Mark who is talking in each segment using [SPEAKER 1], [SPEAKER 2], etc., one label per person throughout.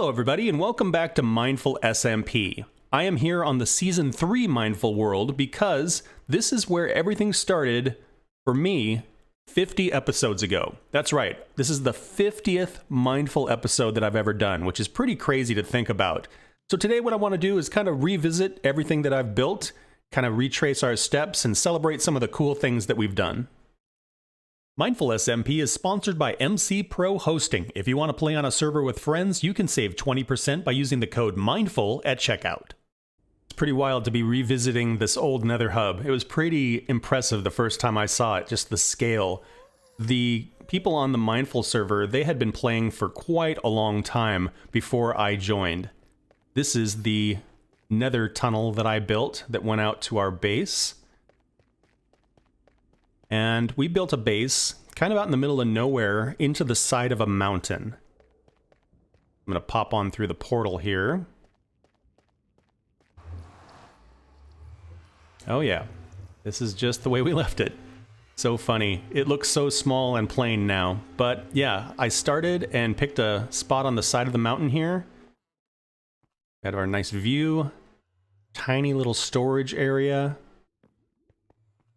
[SPEAKER 1] Hello everybody and welcome back to Mindful SMP. I am here on the Season 3 Mindful world because this is where everything started for me 50 episodes ago. That's right, this is the 50th Mindful episode that I've ever done, which is pretty crazy to think about. So today what I want to do is kind of revisit everything that I've built, kind of retrace our steps and celebrate some of the cool things that we've done. Mindful SMP is sponsored by MC Pro Hosting. If you want to play on a server with friends, you can save 20% by using the code MINDFUL at checkout. It's pretty wild to be revisiting this old Nether hub. It was pretty impressive the first time I saw it, just the scale. The people on the Mindful server, they had been playing for quite a long time before I joined. This is the Nether Tunnel that I built that went out to our base. And we built a base kind of out in the middle of nowhere into the side of a mountain. I'm going to pop on through the portal here. Oh yeah, this is just the way we left it. So funny. It looks so small and plain now. But yeah, I started and picked a spot on the side of the mountain here. Got our nice view. Tiny little storage area.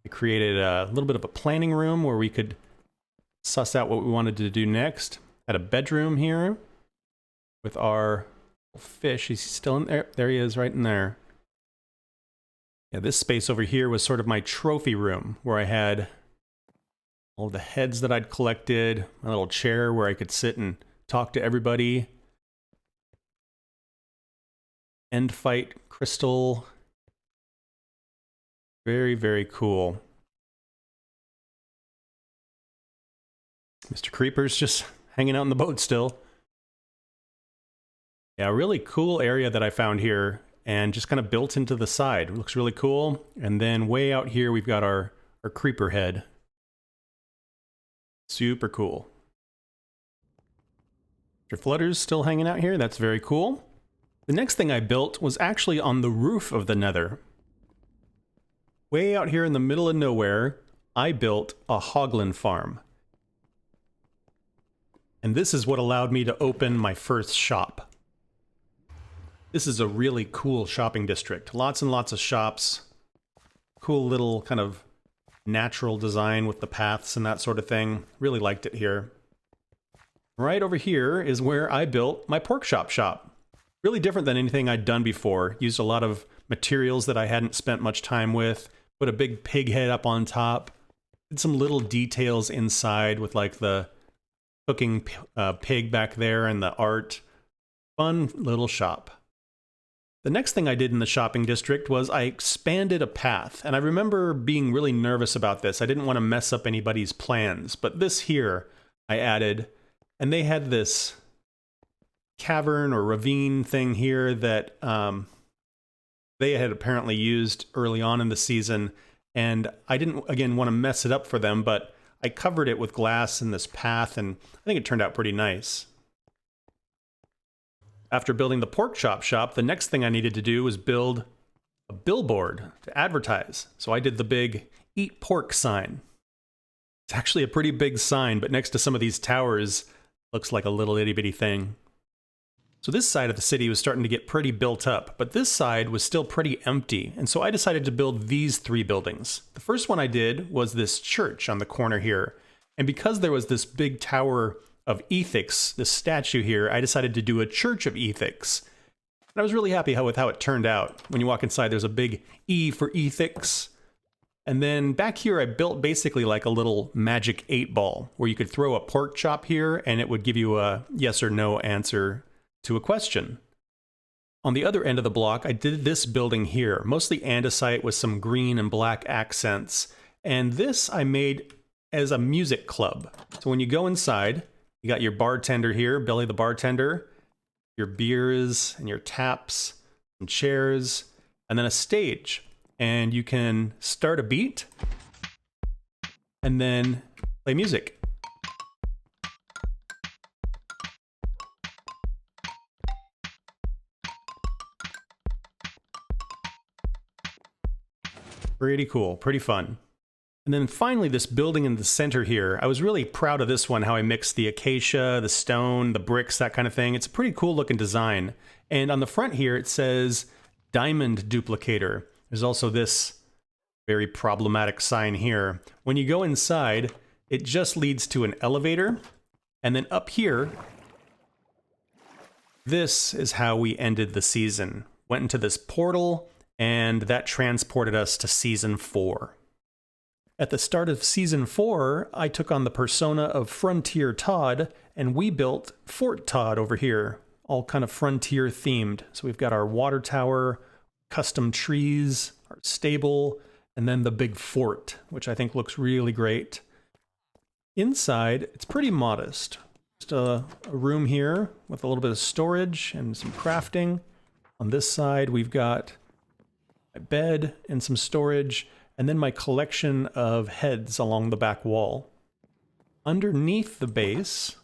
[SPEAKER 1] I created a little bit of a planning room where we could suss out what we wanted to do next. Had a bedroom here with our fish. He's still in there. There he is, right in there. Yeah, this space over here was sort of my trophy room where I had all the heads that I'd collected, my little chair where I could sit and talk to everybody. End fight crystal. Very, very cool. Mr. Creeper's just hanging out in the boat still. Yeah, a really cool area that I found here and just kind of built into the side. It looks really cool. And then way out here, we've got our creeper head. Super cool. Mr. Flutter's still hanging out here. That's very cool. The next thing I built was actually on the roof of the Nether. Way out here in the middle of nowhere, I built a Hogland Farm. And this is what allowed me to open my first shop. This is a really cool shopping district. Lots and lots of shops. Cool little kind of natural design with the paths and that sort of thing. Really liked it here. Right over here is where I built my pork shop. Really different than anything I'd done before. Used a lot of materials that I hadn't spent much time with. Put a big pig head up on top. Did some little details inside with like the cooking pig back there and the art. Fun little shop. The next thing I did in the shopping district was I expanded a path. And I remember being really nervous about this. I didn't want to mess up anybody's plans. But this here I added. And they had this cavern or ravine thing here that they had apparently used early on in the season, and I didn't, again, want to mess it up for them, but I covered it with glass in this path, and I think it turned out pretty nice. After building the pork shop, the next thing I needed to do was build a billboard to advertise. So I did the big "Eat Pork" sign. It's actually a pretty big sign, but next to some of these towers, looks like a little itty-bitty thing. So this side of the city was starting to get pretty built up, but this side was still pretty empty, and so I decided to build these 3 buildings. The first one I did was this church on the corner here, and because there was this big tower of ethics, this statue here, I decided to do a church of ethics. And I was really happy with how it turned out. When you walk inside, there's a big E for ethics. And then back here, I built basically like a little magic 8-ball, where you could throw a pork chop here, and it would give you a yes or no answer to a question. On the other end of the block, I did this building here, mostly andesite with some green and black accents. And this I made as a music club. So when you go inside, you got your bartender here, Billy the bartender, your beers and your taps, some chairs, and then a stage. And you can start a beat and then play music. Pretty cool, pretty fun. And then finally, this building in the center here, I was really proud of this one, how I mixed the acacia, the stone, the bricks, that kind of thing. It's a pretty cool looking design. And on the front here, it says Diamond Duplicator. There's also this very problematic sign here. When you go inside, it just leads to an elevator. And then up here, this is how we ended the season. Went into this portal, and that transported us to Season 4. At the start of Season 4, I took on the persona of Frontier Todd, and we built Fort Todd over here, all kind of frontier themed. So we've got our water tower, custom trees, our stable, and then the big fort, which I think looks really great. Inside, it's pretty modest. Just a room here with a little bit of storage and some crafting. On this side, we've got my bed and some storage, and then my collection of heads along the back wall. Underneath the base,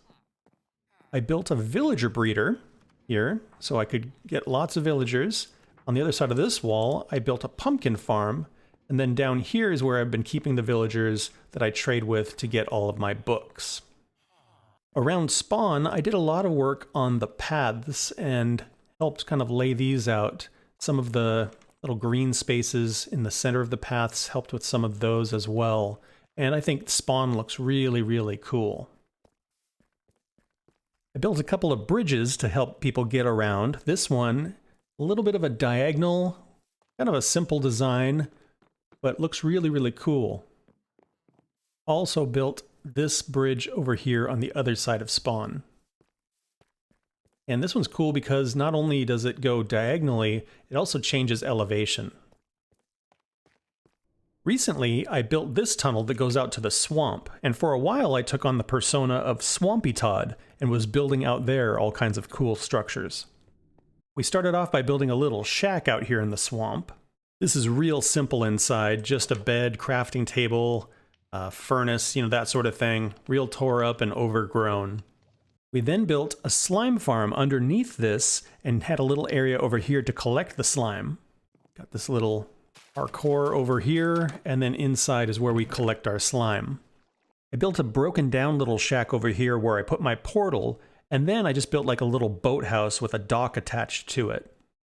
[SPEAKER 1] I built a villager breeder here, so I could get lots of villagers. On the other side of this wall, I built a pumpkin farm, and then down here is where I've been keeping the villagers that I trade with to get all of my books. Around spawn, I did a lot of work on the paths and helped kind of lay these out. Some of the little green spaces in the center of the paths helped with some of those as well. And I think spawn looks really, really cool. I built a couple of bridges to help people get around. This one, a little bit of a diagonal, kind of a simple design, but looks really, really cool. Also built this bridge over here on the other side of spawn. And this one's cool because not only does it go diagonally, it also changes elevation. Recently, I built this tunnel that goes out to the swamp, and for a while I took on the persona of Swampy Todd and was building out there all kinds of cool structures. We started off by building a little shack out here in the swamp. This is real simple inside, just a bed, crafting table, furnace, that sort of thing, real tore up and overgrown. We then built a slime farm underneath this and had a little area over here to collect the slime. Got this little parkour over here, and then inside is where we collect our slime. I built a broken down little shack over here where I put my portal, and then I just built like a little boathouse with a dock attached to it.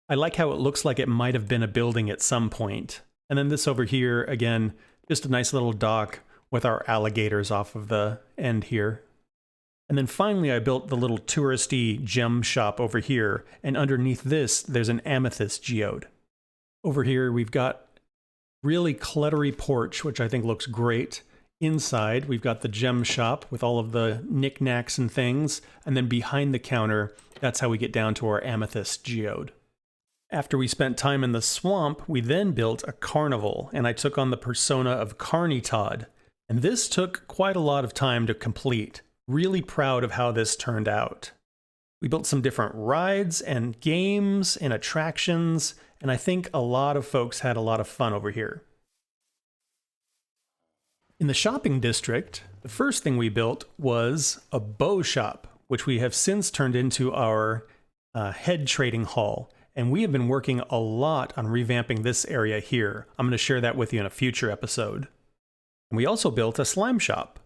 [SPEAKER 1] I like how it looks like it might have been a building at some point. And then this over here, again, just a nice little dock with our alligators off of the end here. And then finally I built the little touristy gem shop over here, and underneath this there's an amethyst geode. Over here we've got really cluttery porch, which I think looks great. Inside we've got the gem shop with all of the knickknacks and things, and then behind the counter, that's how we get down to our amethyst geode. After we spent time in the swamp, we then built a carnival, and I took on the persona of Carny Todd. And this took quite a lot of time to complete. Really proud of how this turned out. We built some different rides and games and attractions, and I think a lot of folks had a lot of fun over here. In the shopping district, the first thing we built was a bow shop, which we have since turned into our head trading hall. And we have been working a lot on revamping this area here. I'm going to share that with you in a future episode. And we also built a slime shop.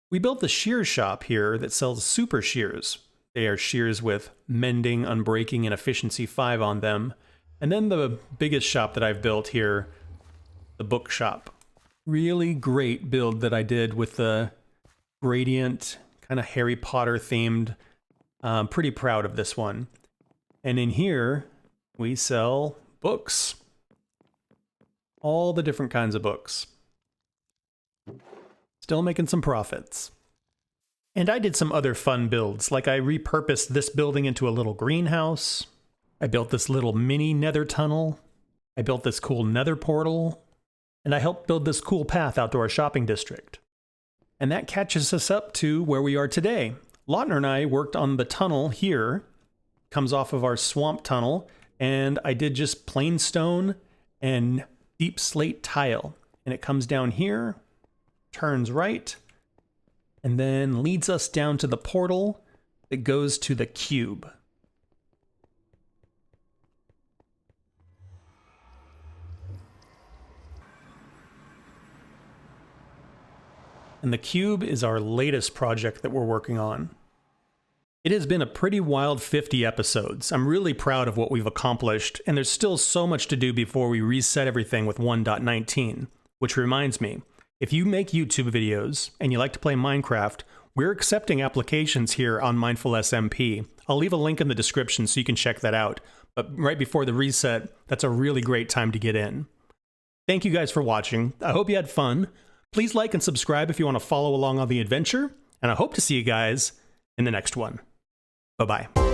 [SPEAKER 1] We built the shear shop here that sells super shears. They are shears with mending, unbreaking, and efficiency 5 on them. And then the biggest shop that I've built here, the Bookshop. Really great build that I did with the gradient, kind of Harry Potter themed. I'm pretty proud of this one. And in here, we sell books. All the different kinds of books. Still making some profits. And I did some other fun builds, like I repurposed this building into a little greenhouse. I built this little mini nether tunnel. I built this cool nether portal. And I helped build this cool path out to our shopping district. And that catches us up to where we are today. Lautner and I worked on the tunnel here. Comes off of our swamp tunnel. And I did just plain stone and deep slate tile. And it comes down here, turns right, and then leads us down to the portal that goes to the cube. and the cube is our latest project that we're working on. It has been a pretty wild 50 episodes. I'm really proud of what we've accomplished, and there's still so much to do before we reset everything with 1.19. Which reminds me, if you make YouTube videos and you like to play Minecraft, we're accepting applications here on Mindful SMP. I'll leave a link in the description so you can check that out. But right before the reset, that's a really great time to get in. Thank you guys for watching. I hope you had fun. Please like and subscribe if you want to follow along on the adventure, and I hope to see you guys in the next one. Bye-bye.